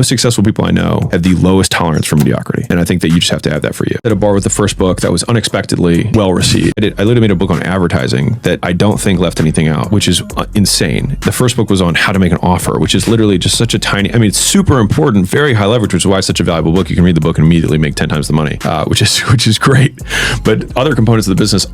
Most successful people I know have the lowest tolerance for mediocrity. And I think that you just have to have that for you. At a bar with the first book that was unexpectedly well received. I literally made a book on advertising that I don't think left anything out, which is insane. The first book was on how to make an offer, which is literally just such a tiny, I mean, it's super important, very high leverage, which is why it's such a valuable book. You can read the book and immediately make 10 times the money, which is great. But other components of the business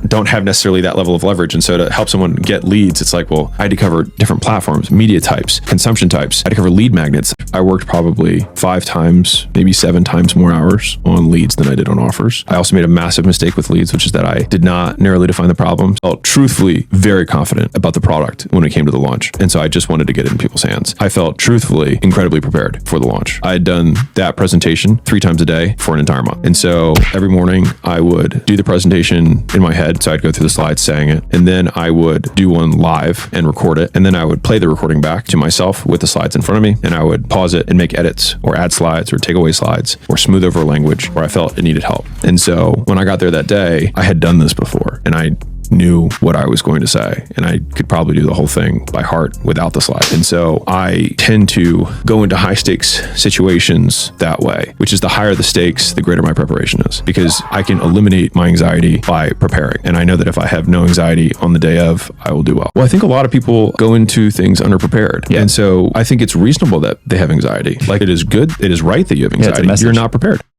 don't have necessarily that level of leverage. And so to help someone get leads, it's like, well, I had to cover different platforms, media types, consumption types. I had to cover lead magnets. I worked probably 5 times, maybe 7 times more hours on leads than I did on offers. I also made a massive mistake with leads, which is that I did not narrowly define the problem. I felt truthfully very confident about the product when it came to the launch. And so I just wanted to get it in people's hands. I felt truthfully incredibly prepared for the launch. I had done that presentation 3 times a day for an entire month. And so every morning I would do the presentation in my head. So I'd go through the slides saying it. And then I would do one live and record it. And then I would play the recording back to myself with the slides in front of me. And I would pause it and make edits or add slides or take away slides or smooth over language where I felt it needed help. And so when I got there that day, I had done this before and I knew what I was going to say, and I could probably do the whole thing by heart without the slide. And so I tend to go into high stakes situations that way, which is the higher the stakes, the greater my preparation is, because I can eliminate my anxiety by preparing. And I know that if I have no anxiety on the day of, I will do well. Well, I think a lot of people go into things underprepared. Yeah. And so I think it's reasonable that they have anxiety. Like, it is good, it is right that you have anxiety. You're not prepared.